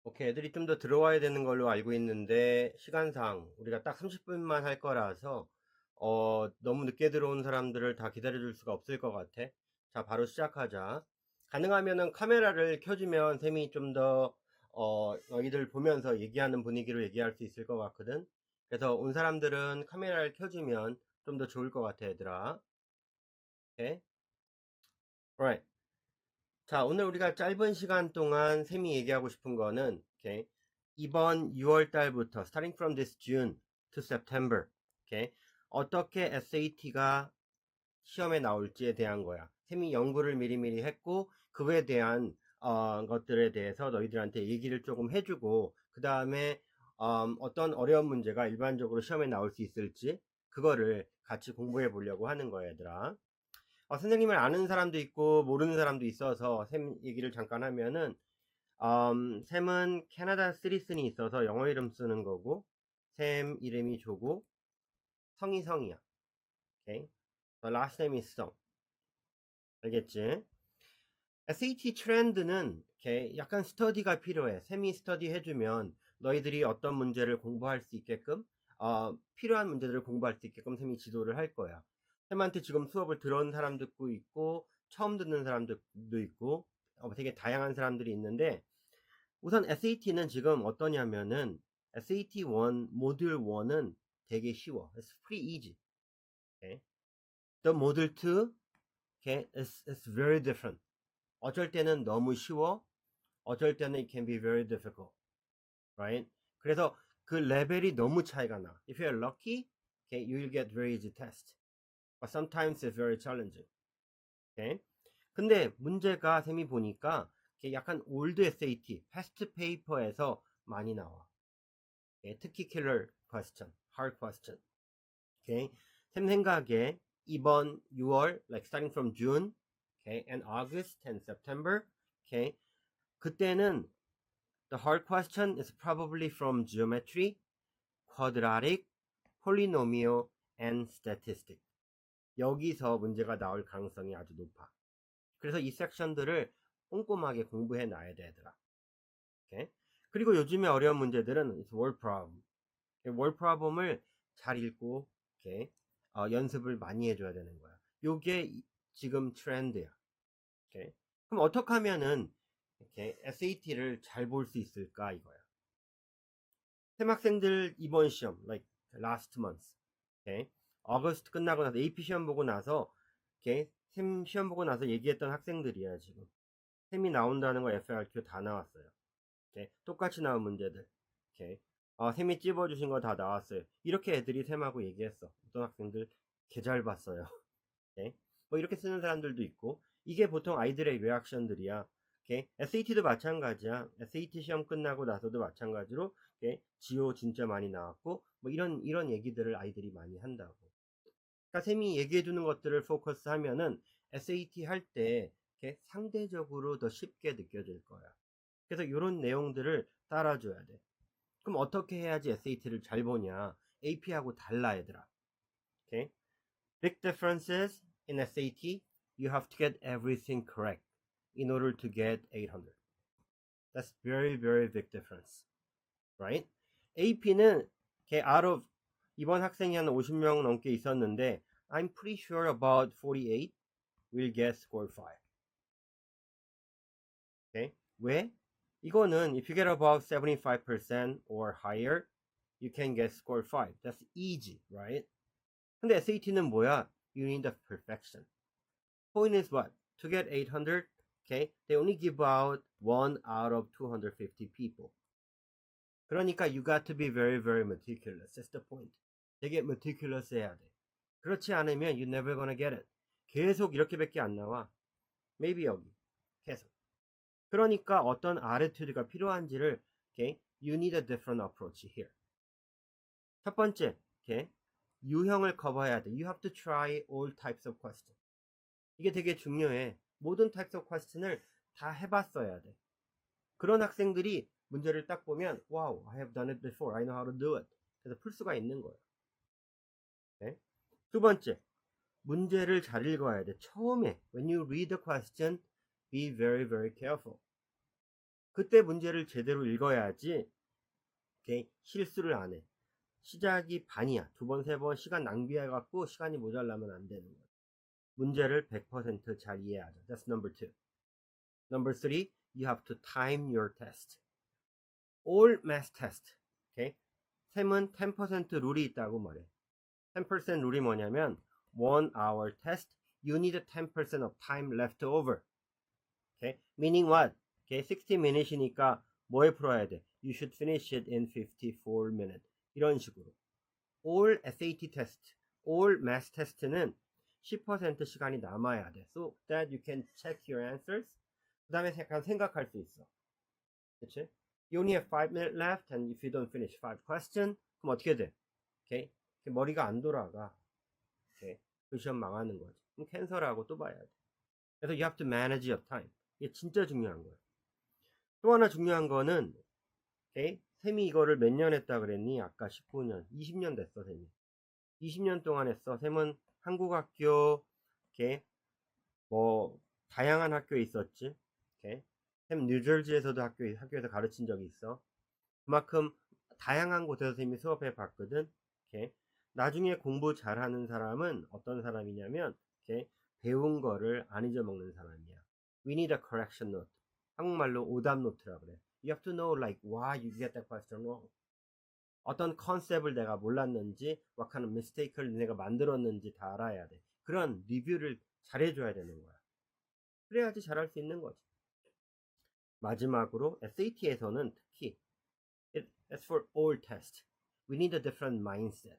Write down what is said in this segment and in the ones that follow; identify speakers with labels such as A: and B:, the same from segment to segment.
A: 오케이, 애들이 좀 더 들어와야 되는 걸로 알고 있는데 시간상 우리가 딱 30분만 할 거라서 너무 늦게 들어온 사람들을 다 기다려줄 수가 없을 것 같아. 자, 바로 시작하자. 가능하면은 카메라를 켜주면 쌤이 좀 더 너희들 보면서 얘기하는 분위기로 얘기할 수 있을 것 같거든. 그래서 온 사람들은 카메라를 켜주면 좀 더 좋을 것 같아, 얘들아. 오케이? Alright. 자, 오늘 우리가 짧은 시간 동안 쌤이 얘기하고 싶은 거는, okay, 이번 6월 달부터, starting from this June to September, okay, 어떻게 SAT가 시험에 나올지에 대한 거야. 쌤이 연구를 미리미리 했고, 그거에 대한 것들에 대해서 너희들한테 얘기를 조금 해주고, 그 다음에 어떤 어려운 문제가 일반적으로 시험에 나올 수 있을지, 그거를 같이 공부해 보려고 하는 거야, 얘들아. 선생님을 아는 사람도 있고 모르는 사람도 있어서 샘 얘기를 잠깐 하면은 샘은 캐나다 시리슨이 있어서 영어 이름 쓰는 거고 샘 이름이 조고 성이 성이야. 오케이? last name is 성. 알겠지? SAT 트렌드는 이렇게 약간 스터디가 필요해. 샘이 스터디 해주면 너희들이 어떤 문제를 공부할 수 있게끔 필요한 문제들을 공부할 수 있게끔 샘이 지도를 할 거야. 샘한테 지금 수업을 들은 사람도 있고 처음 듣는 사람도 있고 되게 다양한 사람들이 있는데 우선 SAT는 지금 어떠냐면은 SAT 1 모듈 1은 되게 쉬워. It's pretty easy. Okay? The module 2 okay, it's very different. 어쩔 때는 너무 쉬워. 어쩔 때는 it can be very difficult. Right? 그래서 그 레벨이 너무 차이가 나. If you're lucky, okay, you will get very easy test. But sometimes it's very challenging. Okay? 근데 문제가 쌤이 보니까 약간 올드 SAT, 패스트 페이퍼에서 많이 나와. Okay? 특히 killer question, hard question. Okay? 쌤 생각에 이번 6월, like starting from June, okay, and August and September, okay, 그때는 the hard question is probably from geometry, quadratic, polynomial, and statistic. 여기서 문제가 나올 가능성이 아주 높아. 그래서 이 섹션들을 꼼꼼하게 공부해 놔야 돼, 얘들아. 오케이? 그리고 요즘에 어려운 문제들은 word problem. word problem을 잘 읽고, 오케이? 연습을 많이 해줘야 되는 거야. 요게 지금 트렌드야. 오케이? 그럼 어떻게 하면은 이렇게 SAT를 잘 볼 수 있을까 이거야. 샘 학생들 이번 시험, like last month, 오케이? 어거스트 끝나고 나서 AP 시험 보고 나서, 오케이? 샘 시험 보고 나서 얘기했던 학생들이야 지금. 샘이 나온다는 거 FRQ 다 나왔어요. 오케이? 똑같이 나온 문제들. 오케이? 샘이 찝어주신 거 다 나왔어요. 이렇게 애들이 샘하고 얘기했어. 어떤 학생들 개 잘 봤어요. 오케이? 뭐 이렇게 쓰는 사람들도 있고 이게 보통 아이들의 리액션들이야. 오케이? SAT도 마찬가지야. SAT 시험 끝나고 나서도 마찬가지로 오케이? 지오 진짜 많이 나왔고 뭐 이런 얘기들을 아이들이 많이 한다고. 그러니까 쌤이 얘기해주는 것들을 포커스 하면은 SAT 할 때 상대적으로 더 쉽게 느껴질 거야. 그래서 이런 내용들을 따라줘야 돼. 그럼 어떻게 해야지 SAT를 잘 보냐? AP하고 달라 얘들아. Okay? Big differences in SAT. You have to get everything correct in order to get 800. That's very very big difference. Right? AP는 out of 이번 학생이 한 50명 넘게 있었는데 I'm pretty sure about 48 will get score 5. Okay? 왜? 이거는 if you get about 75% or higher, you can get score 5. That's easy, right? 근데 SAT는 뭐야? You need the perfection. Point is what? To get 800, okay, they only give out 1 out of 250 people. 그러니까 you got to be very very meticulous. That's the point. 되게 meticulous 해야 돼. 그렇지 않으면 you're never gonna get it. 계속 이렇게밖에 안 나와. Maybe 여기. 계속. 그러니까 어떤 attitude가 필요한지를 okay, you need a different approach here. 첫 번째, okay, 유형을 커버해야 돼. You have to try all types of questions. 이게 되게 중요해. 모든 types of question을 다 해봤어야 돼. 그런 학생들이 문제를 딱 보면 wow, I have done it before. I know how to do it. 그래서 풀 수가 있는 거야. okay? 두 번째, 문제를 잘 읽어야 돼. 처음에 when you read the question, be very very careful. 그때 문제를 제대로 읽어야지 오케이? 실수를 안 해. 시작이 반이야. 두 번, 세 번 시간 낭비해갖고 시간이 모자라면 안 되는 거야. 문제를 100% 잘 이해하자. That's number two. Number three, you have to time your test. All math test. 오케이? 셈은 10% 룰이 있다고 말해. 10% 룰이 뭐냐면 1 hour test, you need 10% of time left over. Okay? Meaning what? Okay, 60 minutes이니까 뭐에 풀어야 돼? You should finish it in 54 minutes. 이런 식으로. All SAT test, all math test는 10% 시간이 남아야 돼. So that you can check your answers. 그 다음에 약간 생각할 수 있어. 그치? You only have 5 minutes left and if you don't finish 5 questions, 그럼 어떻게 돼? Okay? 머리가 안 돌아가. Okay? 그 시험 망하는 거지. 그럼 캔슬하고 또 봐야 돼. 그래서 you have to manage your time. 이게 진짜 중요한 거야. 또 하나 중요한 거는 오케이? 쌤이 이거를 몇 년 했다 그랬니? 아까 19년, 20년 됐어 쌤이. 20년 동안 했어. 쌤은 한국 학교, 오케이? 뭐 다양한 학교에 있었지. 오케이? 쌤 뉴저지에서도 학교에서 가르친 적이 있어. 그만큼 다양한 곳에서 쌤이 수업해 봤거든. 오케이? 나중에 공부 잘하는 사람은 어떤 사람이냐면, 오케이? 배운 거를 안 잊어먹는 사람이야. We need a correction note. 한국말로 오답 노트라 그래. You have to know like why you get that question wrong. 어떤 컨셉을 내가 몰랐는지, what kind of mistake를 내가 만들었는지 다 알아야 돼. 그런 리뷰를 잘해줘야 되는 거야. 그래야지 잘할 수 있는 거지. 마지막으로 SAT에서는 특히 as for all tests, we need a different mindset.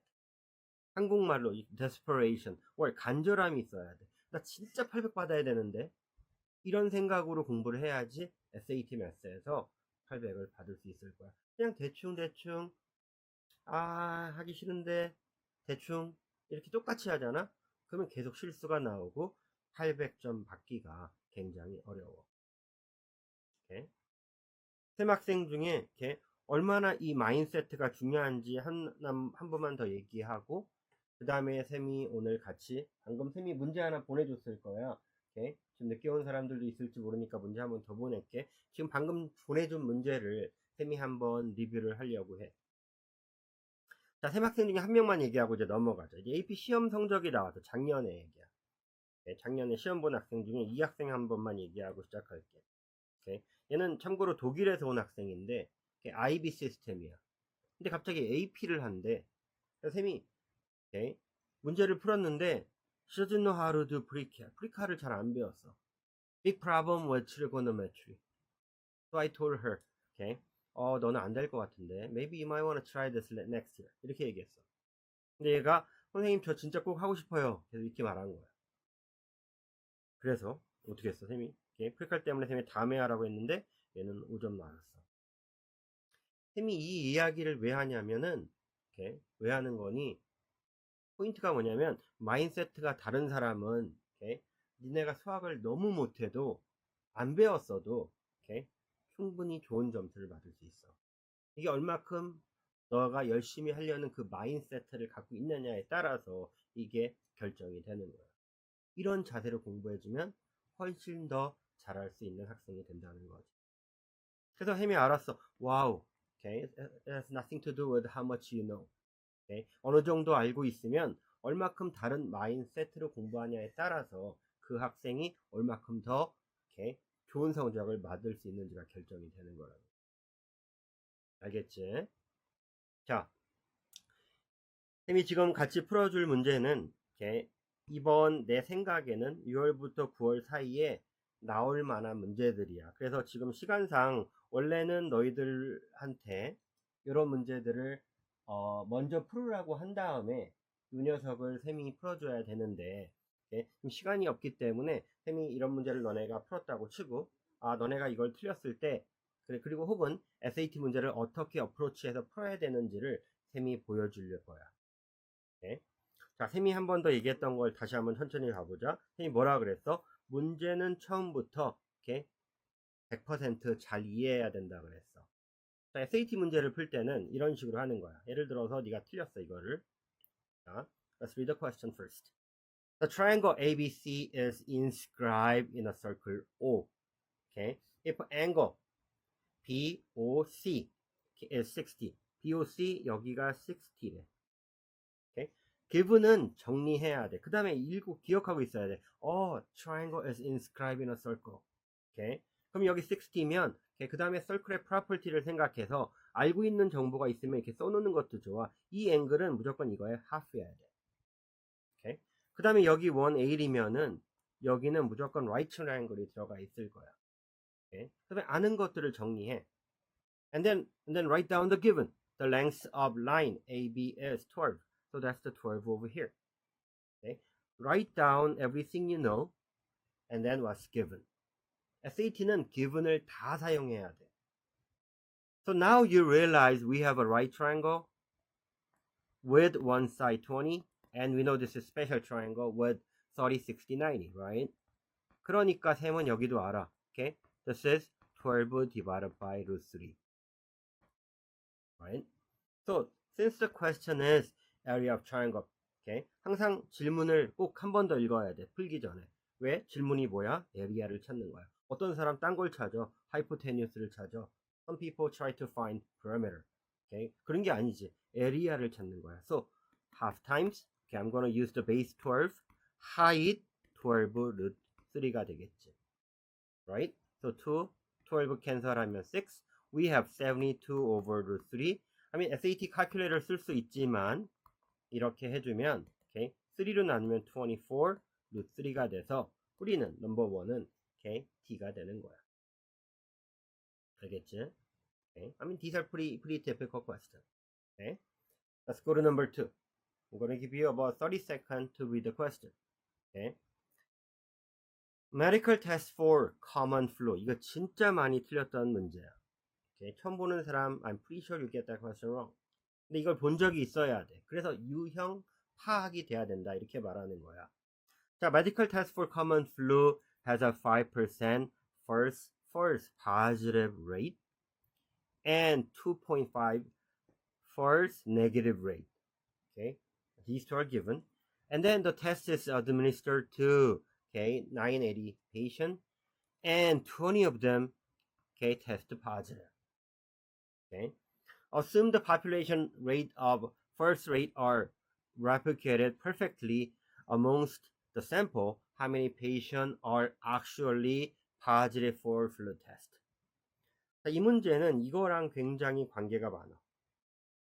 A: 한국말로 desperation, 간절함이 있어야 돼. 나 진짜 800 받아야 되는데 이런 생각으로 공부를 해야지 SAT 매스에서 800을 받을 수 있을 거야. 그냥 대충 하기 싫은데 대충 이렇게 똑같이 하잖아. 그러면 계속 실수가 나오고 800점 받기가 굉장히 어려워. 오케이? 쌤 학생 중에 이렇게 얼마나 이 마인세트가 중요한지 한 번만 더 얘기하고 그 다음에 쌤이 오늘 같이 방금 쌤이 문제 하나 보내줬을 거야. 오케이? 지금 늦게 온 사람들도 있을지 모르니까 문제 한번 더 보낼게. 지금 방금 보내준 문제를 쌤이 한번 리뷰를 하려고 해. 자, 쌤 학생 중에 한 명만 얘기하고 이제 넘어가죠. 이제 AP 시험 성적이 나와서 작년에 얘기야. 네, 작년에 시험 본 학생 중에 이 학생 한 번만 얘기하고 시작할게. 오케이? 얘는 참고로 독일에서 온 학생인데 IB 시스템이야. 근데 갑자기 AP를 한대. 그래서 쌤이 오케이? 문제를 풀었는데 she doesn't know how to do pre-cal. pre-cal을 잘 안 배웠어. Big problem with trigonometry. So I told her, okay, 너는 안 될 것 같은데 maybe you might want to try this next year. 이렇게 얘기했어. 근데 얘가 선생님 저 진짜 꼭 하고 싶어요. 그래서 이렇게 말한 거야. 그래서 어떻게 했어 쌤이? 프리칼 때문에 쌤이 다음에 하라고 했는데 얘는 5점 나왔어. 쌤이 이 이야기를 왜 하냐면은 오케이? 왜 하는 거니? 포인트가 뭐냐면 마인세트가 다른 사람은 오케이? 니네가 수학을 너무 못해도 안 배웠어도 오케이? 충분히 좋은 점수를 받을 수 있어. 이게 얼마큼 너가 열심히 하려는 그 마인세트를 갖고 있느냐에 따라서 이게 결정이 되는 거야. 이런 자세로 공부해주면 훨씬 더 잘할 수 있는 학생이 된다는 거지. 그래서 햄이 알았어. 와우. Okay. It has nothing to do with how much you know. Okay. 어느 정도 알고 있으면 얼마큼 다른 마인세트로 공부하냐에 따라서 그 학생이 얼마큼 더 okay, 좋은 성적을 받을 수 있는지가 결정이 되는 거라고. 알겠지? 자, 햄이 지금 같이 풀어줄 문제는 okay, 이번 내 생각에는 6월부터 9월 사이에 나올 만한 문제들이야. 그래서 지금 시간상 원래는 너희들한테 이런 문제들을 먼저 풀으라고 한 다음에 이 녀석을 쌤이 풀어줘야 되는데 좀 시간이 없기 때문에 쌤이 이런 문제를 너네가 풀었다고 치고 너네가 이걸 틀렸을 때 그리고 혹은 SAT 문제를 어떻게 어프로치해서 풀어야 되는지를 쌤이 보여줄 거야. 오케이? 자, 쌤이 한 번 더 얘기했던 걸 다시 한번 천천히 가보자. 쌤이 뭐라 그랬어? 문제는 처음부터 이렇게 100% 잘 이해해야 된다 그랬어. 자, SAT 문제를 풀 때는 이런 식으로 하는 거야. 예를 들어서 네가 틀렸어 이거를. 자, let's read the question first. The triangle ABC is inscribed in a circle O. Okay? If angle BOC is 60. BOC 여기가 60래. 오케이? given은 정리해야 돼. 그 다음에 읽고 기억하고 있어야 돼. triangle is inscribed in a circle. 오케이? 그럼 여기 60면 그 다음에 circle의 property를 생각해서 알고 있는 정보가 있으면 이렇게 써놓는 것도 좋아. 이 앵글은 무조건 이거에 half여야 돼. 오케이? 그 다음에 여기 180이면은 여기는 무조건 right triangle이 들어가 있을 거야. 오케이? 그 다음에 아는 것들을 정리해. And then write down the given. The length of line AB is 12. So that's the 12 over here. Okay? Write down everything you know and then what's given. SAT는 given을 다 사용해야 돼. So now you realize we have a right triangle with one side 20 and we know this is special triangle with 30, 60, 90, right? 그러니까 셈은 여기도 알아. Okay? This is 12 divided by root 3. Right? So since the question is area of triangle, okay? 항상 질문을 꼭 한 번 더 읽어야 돼. 풀기 전에. 왜? 질문이 뭐야? 에리아를 찾는 거야. 어떤 사람 딴 걸 찾아. hypotenuse를 찾아. Some people try to find perimeter. Okay? 그런 게 아니지. 에리아를 찾는 거야. So half times, okay, I'm gonna use the base 12, height 12 root 3가 되겠지. Right? So 2, 12 캔슬하면 6. We have 72 over root 3. I mean, SAT calculator 쓸 수 있지만 이렇게 해주면 okay, 3로 나누면 24 root 3가 돼서 우리는 넘버 1은 okay, D가 되는 거야. 알겠지? Okay. I mean, these are pretty typical questions. Okay. Let's go to number 2. I'm going to give you about 30 seconds to read the question. Okay. Medical test for common flu. 이거 진짜 많이 틀렸던 문제야. Okay. 처음 보는 사람, I'm pretty sure you get that question wrong. 근데 이걸 본 적이 있어야 돼. 그래서 유형 파악이 돼야 된다. 이렇게 말하는 거야. 자, medical test for common flu has a 5% false positive rate and 2.5 false negative rate. Okay, these two are given. And then the test is administered to 980 patients, and 20 of them test positive. Okay. Assume the population rate of false rate are replicated perfectly amongst the sample. How many patients are actually positive for flu test? 자, 이 문제는 이거랑 굉장히 관계가 많아.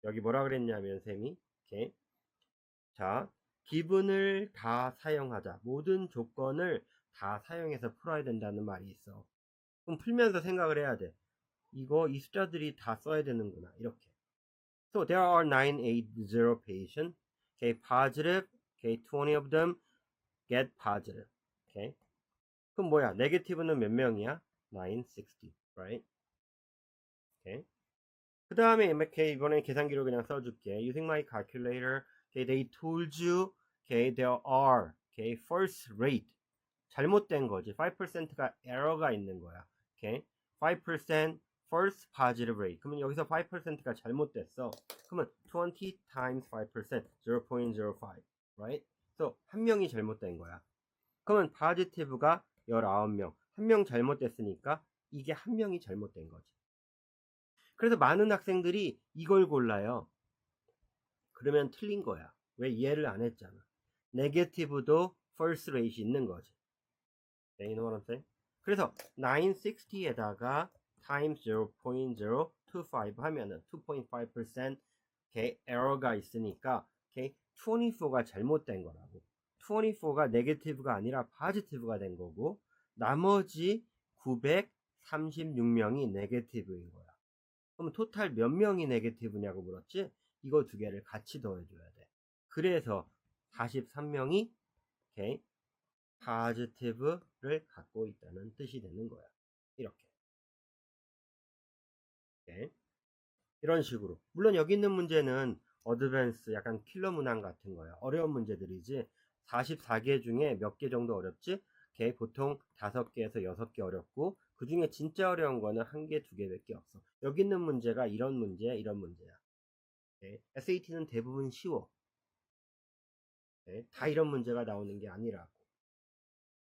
A: 여기 뭐라 그랬냐면 쌤이 okay. 자, 기분을 다 사용하자. 모든 조건을 다 사용해서 풀어야 된다는 말이 있어. 그럼 풀면서 생각을 해야 돼. 이 숫자들이 다 써야 되는구나. 이렇게. So there are 980 patients. Okay, positive. Okay, 20 of them get positive. Okay. 그럼 뭐야? negative는 몇 명이야? 960. Right? Okay. 그 다음에 이번에 계산기로 그냥 써줄게. Using my calculator. Okay, they told you. Okay, there are. Okay, false rate. 잘못된 거지. 5%가 error가 있는 거야. Okay, 5% false positive rate. 그러면 여기서 5%가 잘못됐어. 그러면 20 times 5%, 0.05. Right? So 한 명이 잘못된 거야. 그러면 positive가 19명. 한 명 잘못됐으니까 이게 한 명이 잘못된 거지. 그래서 많은 학생들이 이걸 골라요. 그러면 틀린 거야. 왜 이해를 안 했잖아. negative도 false rate 있는 거지. You know what I'm saying? 그래서 960에다가 times 0.025 하면은 2.5% error가 있으니까 24가 잘못된 거라고. 24가 negative가 아니라 positive가 된 거고 나머지 936명이 negative인 거야. 그럼 토탈 몇 명이 negative냐고 물었지? 이거 두 개를 같이 더해줘야 돼. 그래서 43명이 positive를 갖고 있다는 뜻이 되는 거야. 이렇게. 이런 식으로. 물론 여기 있는 문제는 어드밴스, 약간 킬러 문항 같은 거야. 어려운 문제들이지. 44개 중에 몇 개 정도 어렵지? 보통 5개에서 6개 어렵고 그 중에 진짜 어려운 거는 1개, 2개밖에 없어. 여기 있는 문제가 이런 문제야, 이런 문제야. SAT는 대부분 쉬워. 다 이런 문제가 나오는 게 아니라고.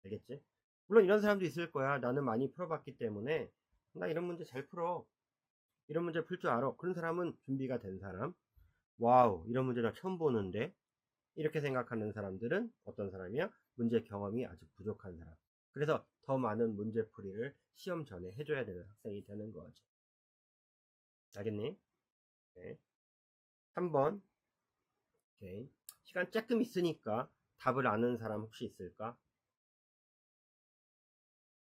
A: 알겠지? 물론 이런 사람도 있을 거야. 나는 많이 풀어봤기 때문에 나 이런 문제 잘 풀어. 이런 문제 풀 줄 알아. 그런 사람은 준비가 된 사람. 와우, 이런 문제 나 처음 보는데. 이렇게 생각하는 사람들은 어떤 사람이야? 문제 경험이 아주 부족한 사람. 그래서 더 많은 문제풀이를 시험 전에 해줘야 되는 학생이 되는 거죠. 알겠니? 네. 3번. 오케이. 시간 조금 있으니까 답을 아는 사람 혹시 있을까?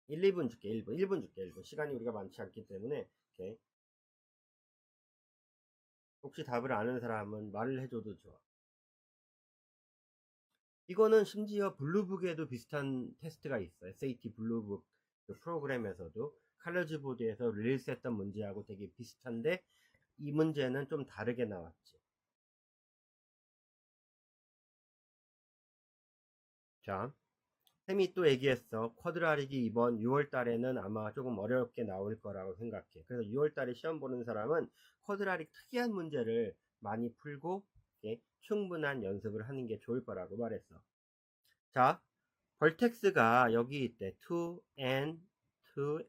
A: 1, 2분 줄게. 1분. 1분 줄게. 1분. 시간이 우리가 많지 않기 때문에. 오케이. 혹시 답을 아는 사람은 말을 해줘도 좋아. 이거는 심지어 블루북에도 비슷한 테스트가 있어요. SAT 블루북 그 프로그램에서도 칼러지 보드에서 릴리스했던 문제하고 되게 비슷한데 이 문제는 좀 다르게 나왔지. 자, 쌤이 또 얘기했어. 쿼드라릭이 이번 6월 달에는 아마 조금 어렵게 나올 거라고 생각해. 그래서 6월 달에 시험 보는 사람은 쿼드라릭 특이한 문제를 많이 풀고 충분한 연습을 하는 게 좋을 거라고 말했어. 자, 벌텍스가 여기 있대. 2n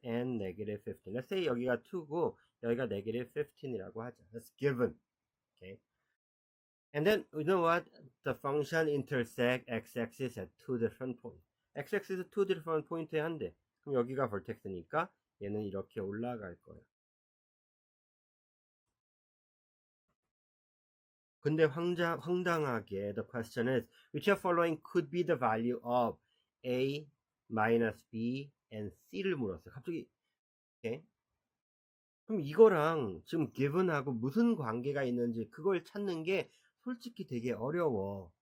A: negative 15. Let's say 여기가 2고 여기가 negative 15이라고 하자. That's given. Okay. And then you know what? The function intersect x-axis at two different points. x-axis two different point에 한대. 그럼 여기가 벌텍스니까 얘는 이렇게 올라갈 거야. 근데 황당하게 the question is which of following could be the value of a minus b and c를 물었어요. 갑자기 okay? 그럼 이거랑 지금 given하고 무슨 관계가 있는지 그걸 찾는 게 솔직히 되게 어려워.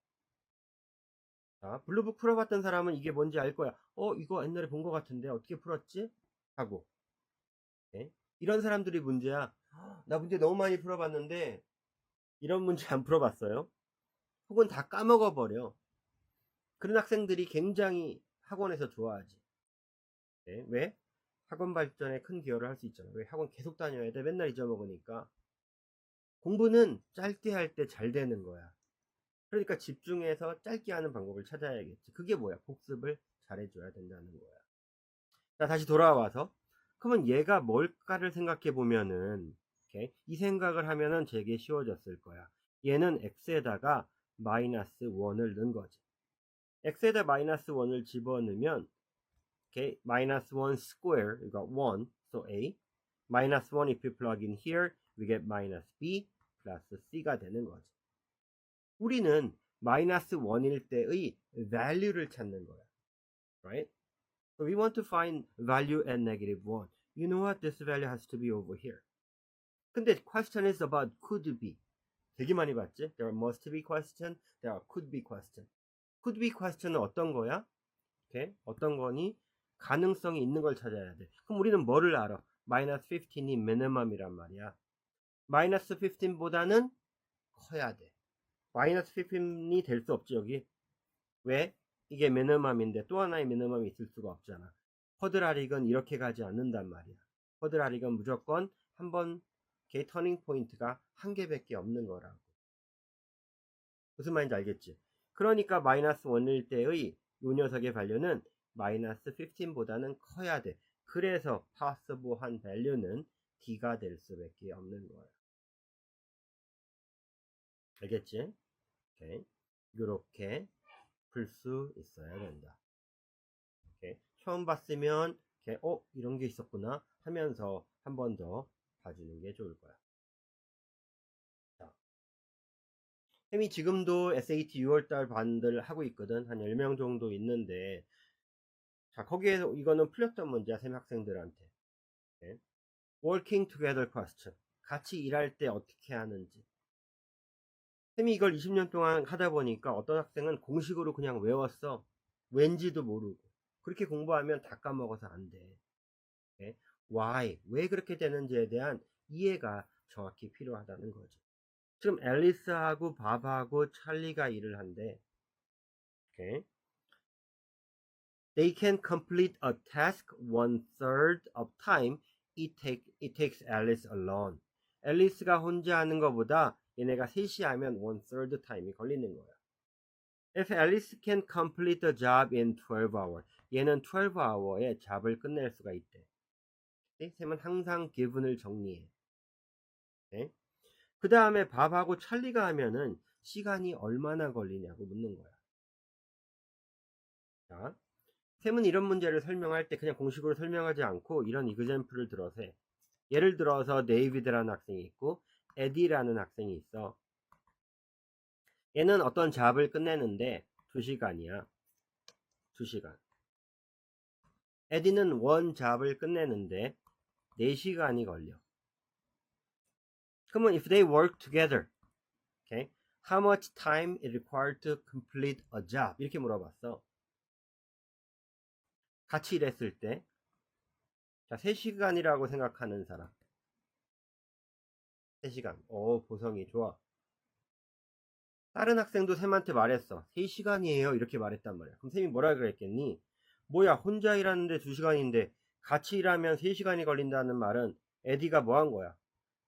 A: 자, 블루북 풀어봤던 사람은 이게 뭔지 알 거야. 이거 옛날에 본 것 같은데 어떻게 풀었지? 하고. 네? 이런 사람들이 문제야. 나 문제 너무 많이 풀어봤는데 이런 문제 안 풀어봤어요? 혹은 다 까먹어 버려. 그런 학생들이 굉장히 학원에서 좋아하지. 네? 왜? 학원 발전에 큰 기여를 할 수 있잖아. 왜? 학원 계속 다녀야 돼. 맨날 잊어먹으니까. 공부는 짧게 할 때 잘 되는 거야. 그러니까 집중해서 짧게 하는 방법을 찾아야겠지. 그게 뭐야? 복습을 잘해줘야 된다는 거야. 자, 다시 돌아와서. 그러면 얘가 뭘까를 생각해 보면은, 이 생각을 하면은 되게 쉬워졌을 거야. 얘는 x에다가 마이너스 1을 넣은 거지. x에다 마이너스 1을 집어넣으면, minus 1 square, you got 1, so a. minus 1 if you plug in here, we get minus b plus c가 되는 거지. 우리는 마이너스 1일 때의 value를 찾는 거야. Right? So we want to find value at negative 1. You know what? This value has to be over here. 근데 question is about could be. 되게 많이 봤지? There must be question. There could be question. Could be question은 어떤 거야? 어떤 거니? 가능성이 있는 걸 찾아야 돼. 그럼 우리는 뭐를 알아? 마이너스 15이 minimum이란 말이야. 마이너스 15보다는 커야 돼. 마이너스 15이 될 수 없지 여기. 왜? 이게 미니멈인데 또 하나의 미니멈이 있을 수가 없잖아. 쿼드라릭은 이렇게 가지 않는단 말이야. 쿼드라릭은 무조건 한번 터닝 포인트가 한 개밖에 없는 거라고. 무슨 말인지 알겠지? 그러니까 마이너스 1일 때의 이 녀석의 밸류는 마이너스 15보다는 커야 돼. 그래서 possible한 밸류는 D가 될 수밖에 없는 거야. 알겠지? 오케이. 이렇게 풀 수 있어야 된다. 처음 봤으면 이런 게 있었구나 하면서 한 번 더 봐주는 게 좋을 거야. 자, 쌤이 지금도 SAT 6월달 반들 하고 있거든. 한 10명 정도 있는데 자, 거기에서 이거는 풀렸던 문제야. 쌤 학생들한테. Working together question. 같이 일할 때 어떻게 하는지. 쌤이 이걸 20년 동안 하다 보니까 어떤 학생은 공식으로 그냥 외웠어. 왠지도 모르고. 그렇게 공부하면 다 까먹어서 안 돼. why, 왜 그렇게 되는지에 대한 이해가 정확히 필요하다는 거죠. 지금 앨리스하고 밥하고 찰리가 일을 한대. They can complete a task 1/3 of time it takes Alice alone. 앨리스가 혼자 하는 것보다 얘네가 셋이 하면 1/3 time이 걸리는 거야. If Alice can complete the job in 12 hours, 얘는 12 hour에 잡을 끝낼 수가 있대. 쌤은 항상 given을 정리해. 그 다음에 밥하고 찰리가 하면은 시간이 얼마나 걸리냐고 묻는 거야. 자, 샘은 이런 문제를 설명할 때 그냥 공식으로 설명하지 않고 이런 이그젬플을 들어서 해. 예를 들어서 데이비드라는 학생이 있고 에디라는 학생이 있어. 얘는 어떤 잡을 끝내는데 2시간이야. 2시간. 에디는 원 잡을 끝내는데 4시간이 걸려. 그러면 if they work together, okay, how much time is required to complete a job? 이렇게 물어봤어. 같이 일했을 때. 자, 3시간이라고 생각하는 사람. 3시간. 보성이 좋아. 다른 학생도 쌤한테 말했어. 3시간이에요. 이렇게 말했단 말이야. 그럼 쌤이 뭐라 그랬겠니? 뭐야, 혼자 일하는데 2시간인데 같이 일하면 3시간이 걸린다는 말은 에디가 뭐 한 거야?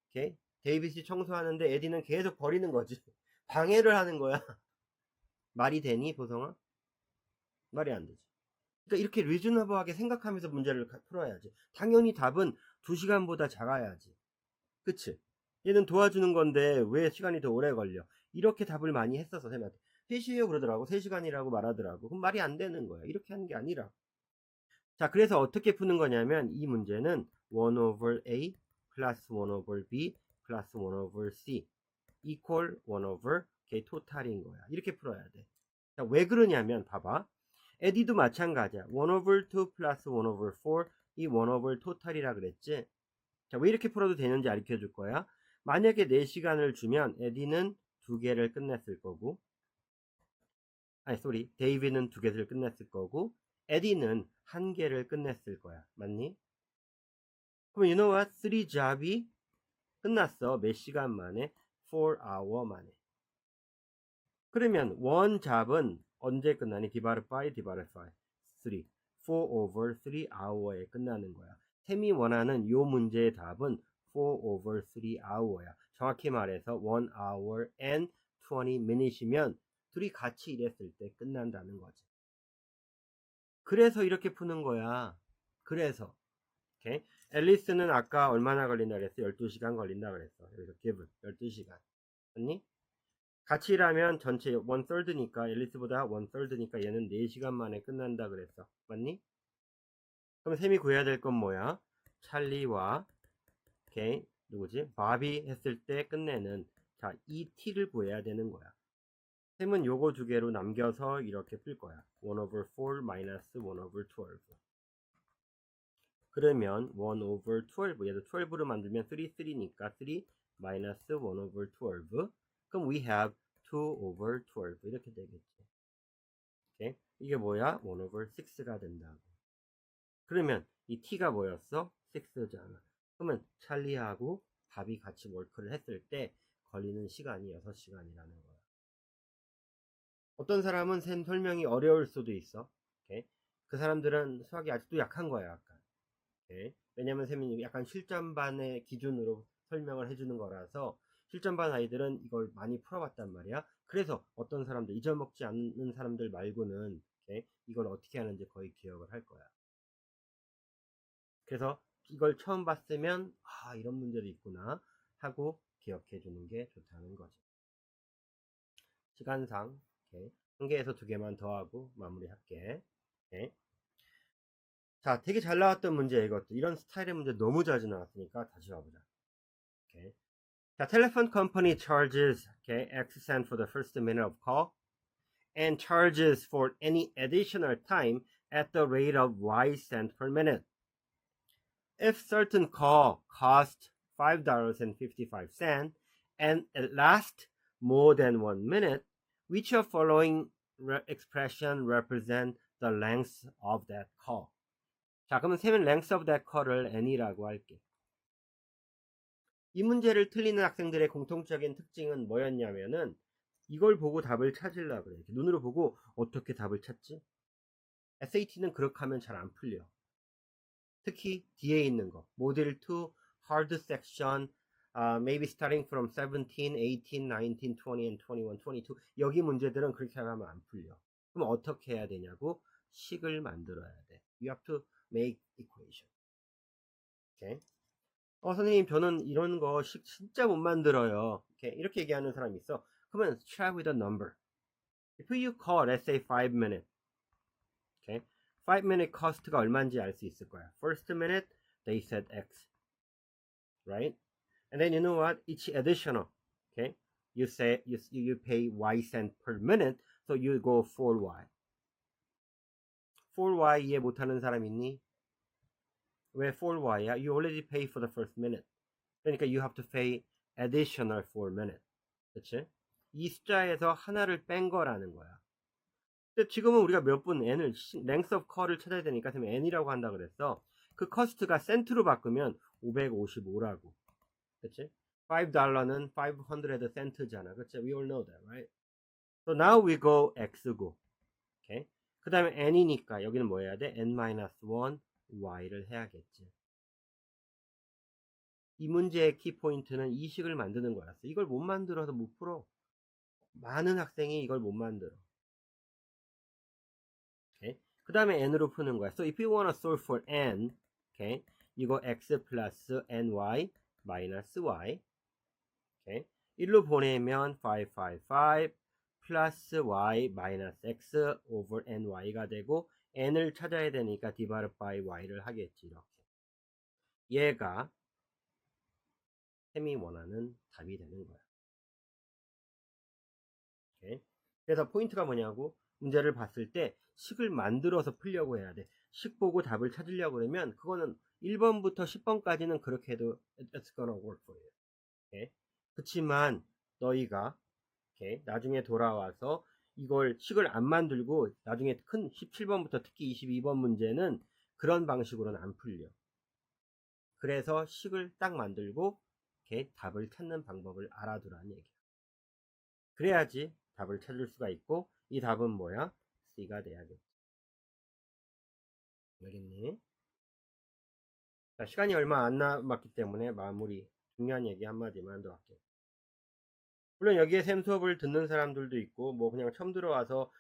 A: 오케이? 데이빗이 청소하는데 에디는 계속 버리는 거지. 방해를 하는 거야. 말이 되니, 보성아? 말이 안 되지. 그러니까 이렇게 리즈너블하게 생각하면서 문제를 풀어야지. 당연히 답은 2시간보다 작아야지. 그치? 얘는 도와주는 건데 왜 시간이 더 오래 걸려? 이렇게 답을 많이 했어서 쌤한테 3시에요 그러더라고. 3시간이라고 말하더라고. 그럼 말이 안 되는 거야. 이렇게 하는 게 아니라. 자, 그래서 어떻게 푸는 거냐면 이 문제는 1 over A 플러스 1 over B 플러스 1 over C equal 1 over K 토탈인 거야. 이렇게 풀어야 돼. 자, 왜 그러냐면 봐봐. 에디도 마찬가지야. 1 over 2 플러스 1 over 4 이 1 over 토탈이라 그랬지. 자, 왜 이렇게 풀어도 되는지 가르쳐 줄 거야. 만약에 4시간을 주면 에디는 2개를 끝냈을 거고, 데이비는 2개를 끝냈을 거고, 에디는 1개를 끝냈을 거야. 맞니? 그럼 you know what? 3 job이 끝났어. 몇 시간 만에? 4 hour 만에. 그러면 1 job은 언제 끝나니? divided by 3. 4 over 3 hour에 끝나는 거야. 쌤이 원하는 요 문제의 답은 4 over 3 hour야. 정확히 말해서 1 hour and 20 minutes이면 둘이 같이 일했을 때 끝난다는 거지. 그래서 이렇게 푸는 거야. 그래서 오케이? 앨리스는 아까 얼마나 걸린다 그랬어? 12시간 걸린다 그랬어. 여기서 given 12시간. 맞니? 같이 일하면 전체 1/3니까 앨리스보다 1/3니까 얘는 4시간 만에 끝난다 그랬어. 맞니? 그럼 쌤이 구해야 될 건 뭐야? 찰리와 오케이 누구지? 바비 했을 때 끝내는 자, 이 t를 구해야 되는 거야. 쌤은 요거 2개로 남겨서 이렇게 풀 거야. 1 over 4 minus 1 over 12. 그러면 1 over 12 얘도 12로 만들면 3니까 3 minus 1 over 12. 그럼 we have 2 over 12 이렇게 되겠지. 오케이? 이게 뭐야? 1 over 6가 된다고. 그러면 이 t가 뭐였어? 6잖아. 그러면 찰리하고 밥이 같이 월크를 했을 때 걸리는 시간이 6시간이라는 거야. 어떤 사람은 쌤 설명이 어려울 수도 있어. 오케이? 그 사람들은 수학이 아직도 약한 거야, 약간. 오케이? 왜냐면 쌤이 약간 실전반의 기준으로 설명을 해주는 거라서 실전반 아이들은 이걸 많이 풀어봤단 말이야. 그래서 어떤 사람들, 잊어먹지 않는 사람들 말고는 오케이? 이걸 어떻게 하는지 거의 기억을 할 거야. 그래서 이걸 처음 봤으면 이런 문제도 있구나 하고 기억해 주는 게 좋다는 거지. 시간상 오케이. 1개에서 2개만 더 하고 마무리할게. 오케이. 자, 되게 잘 나왔던 문제 이것도. 이런 스타일의 문제 너무 자주 나왔으니까 다시 가보자. 오케이. 자, telephone company charges X cent for the first minute of call and charges for any additional time at the rate of Y cent per minute. If certain call cost $5.55 and it lasts more than 1 minute, which of following expression represent the length of that call? 자, 그러면 쌤은 length of that call을 n이라고 할게. 이 문제를 틀리는 학생들의 공통적인 특징은 뭐였냐면은 이걸 보고 답을 찾으려고 그래. 눈으로 보고 어떻게 답을 찾지? SAT는 그렇게 하면 잘 안 풀려. 특히 뒤에 있는 거 모델 2 hard section maybe starting from 17, 18, 19, 20 and 21, 22 여기 문제들은 그렇게 하면 안 풀려. 그럼 어떻게 해야 되냐고 식을 만들어야 돼. You have to make equation. Okay? 선생님, 저는 이런 거 진짜 못 만들어요. 이렇게 얘기하는 사람이 있어. 그러면 try with a number. If you call, let's say 5 minutes. Okay? 5 minute cost가 얼마인지 알 수 있을 거야. First minute, they said X. Right? And then you know what? It's additional. Okay? You say you pay Y cent per minute, so you go 4Y. 4Y 이해 못하는 사람 있니? 왜 4Y야? You already pay for the first minute. 그러니까 you have to pay additional 4 minutes. 그치? 이 숫자에서 하나를 뺀 거라는 거야. 근데 지금은 우리가 몇 분 n을 length of call을 찾아야 되니까 지금 n이라고 한다 그랬어. 그 커스트가 센트로 바꾸면 555라고. 그치? $5는 500 cent잖아. 그치? We all know that, right? So now we go x고. Okay? 그 다음에 n이니까 여기는 뭐 해야 돼? n-1 y를 해야겠지. 이 문제의 키포인트는 이 식을 만드는 거였어. 이걸 못 만들어서 못 풀어. 많은 학생이 이걸 못 만들어. Okay? 그 다음에 n으로 푸는 거야. So if you want to solve for n, okay, 이거 x 플러스 ny 마이너스 y. Okay? 1로 보내면 555 플러스 y 마이너스 x over ny가 되고 n을 찾아야 되니까 divided by y를 하겠지. 이렇게. 얘가 쌤이 원하는 답이 되는 거야. Okay? 그래서 포인트가 뭐냐고? 문제를 봤을 때 식을 만들어서 풀려고 해야 돼. 식 보고 답을 찾으려고 그러면 그거는 1번부터 10번까지는 그렇게 해도 it's gonna work for you. Okay? 그치만 너희가 okay, 나중에 돌아와서 이걸 식을 안 만들고 나중에 큰 17번부터 특히 22번 문제는 그런 방식으로는 안 풀려. 그래서 식을 딱 만들고 okay, 답을 찾는 방법을 알아두라는 얘기야. 그래야지 답을 찾을 수가 있고 이 답은 뭐야? C가 돼야겠지. 알겠니? 자, 시간이 얼마 안 남았기 때문에 마무리 중요한 얘기 한마디만 더 할게. 물론 여기에 샘 수업을 듣는 사람들도 있고 뭐 그냥 처음 들어와서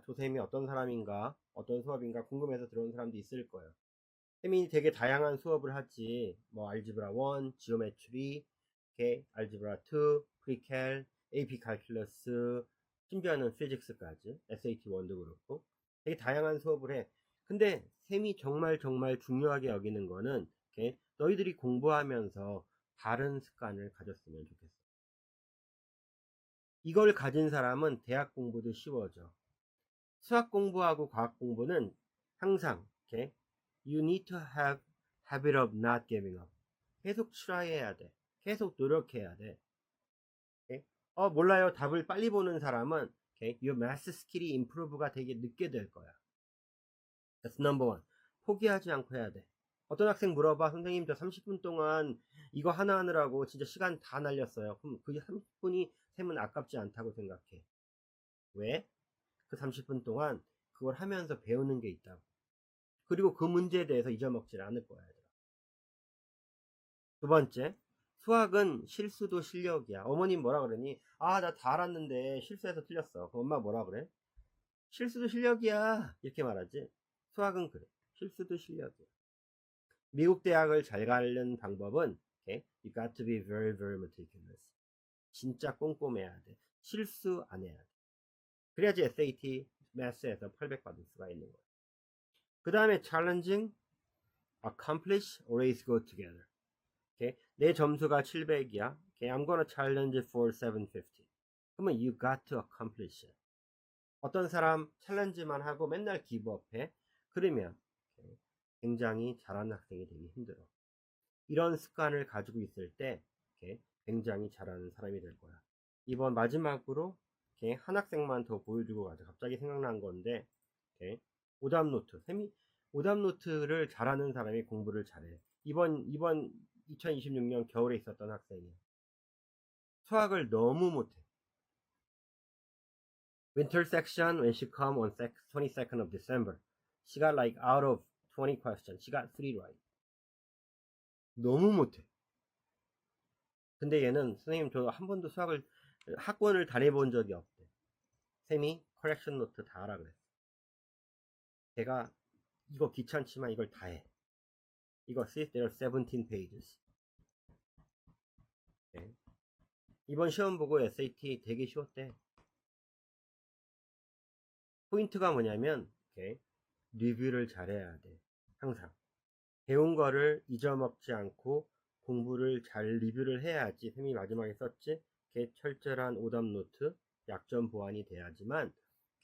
A: 조 쌤이 어떤 사람인가 어떤 수업인가 궁금해서 들어온 사람도 있을 거예요. 쌤이 되게 다양한 수업을 하지 뭐 알지브라 1, 지오메트리, 알지브라 2, 프리캘, AP 칼큘러스, 심지어는 피직스까지 SAT1도 그렇고 되게 다양한 수업을 해. 근데 쌤이 정말 중요하게 여기는 거는 너희들이 공부하면서 바른 습관을 가졌으면 좋겠어. 이걸 가진 사람은 대학 공부도 쉬워져. 수학 공부하고 과학 공부는 항상 You need to have habit of not giving up. 계속 try해야 돼. 계속 노력해야 돼. 몰라요. 답을 빨리 보는 사람은 Your math skill이 improve가 되게 늦게 될 거야. That's number one. 포기하지 않고 해야 돼. 어떤 학생 물어봐. 선생님 저 30분 동안 이거 하나 하느라고 진짜 시간 다 날렸어요. 그럼 그 30분이 쌤은 아깝지 않다고 생각해. 왜? 그 30분 동안 그걸 하면서 배우는 게 있다고. 그리고 그 문제에 대해서 잊어먹질 않을 거야. 두 번째, 수학은 실수도 실력이야. 어머님 뭐라 그러니? 나 다 알았는데 실수해서 틀렸어. 그럼 엄마 뭐라 그래? 실수도 실력이야. 이렇게 말하지. 수학은 그래. 실수도 실력이야. 미국 대학을 잘 가는 방법은 You got to be very, very meticulous. 진짜 꼼꼼해야 돼. 실수 안 해야 돼. 그래야지 SAT, Math에서 800 받을 수가 있는 거야. 그 다음에 challenging, accomplish, always go together. 내 점수가 700이야. I'm gonna challenge for 750. 그러면 you got to accomplish it. 어떤 사람 챌린지만 하고 맨날 기브업해. 그러면 굉장히 잘하는 학생이 되기 힘들어. 이런 습관을 가지고 있을 때 굉장히 잘하는 사람이 될 거야. 이번 마지막으로 한 학생만 더 보여주고 가자. 갑자기 생각난 건데 오답 노트. 쌤이 오답 노트를 잘하는 사람이 공부를 잘해. 이번 2026년 겨울에 있었던 학생이야. 수학을 너무 못해. Winter section when she come on 22nd of December. She got like out of 20 questions. She got 3 right. 너무 못해. 근데 얘는 선생님 저 한 번도 수학을 학원을 다녀본 적이 없대. 쌤이 correction 노트 다 하라 그랬어. 걔가 이거 귀찮지만 이걸 다 해. 이거 see there are 17 pages. 네. 이번 시험 보고 SAT 되게 쉬웠대. 포인트가 뭐냐면, 오케이, 리뷰를 잘해야 돼. 항상. 배운 거를 잊어먹지 않고 공부를 잘 리뷰를 해야지. 쌤이 마지막에 썼지? 이렇게 철저한 오답 노트, 약점 보완이 돼야지만,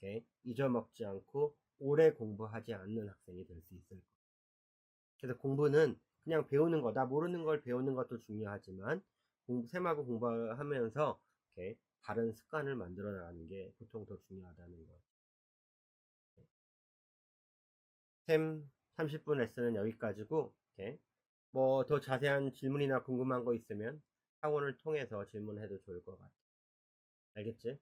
A: 이렇게 잊어먹지 않고 오래 공부하지 않는 학생이 될 수 있을 거야. 그래서 공부는 그냥 배우는 거다. 모르는 걸 배우는 것도 중요하지만, 쌤하고 공부하면서 이렇게 바른 습관을 만들어 나가는 게 보통 더 중요하다는 거. 쌤 30분 레슨은 여기까지고, 이렇게 뭐 더 자세한 질문이나 궁금한 거 있으면 학원을 통해서 질문해도 좋을 것 같아. 알겠지?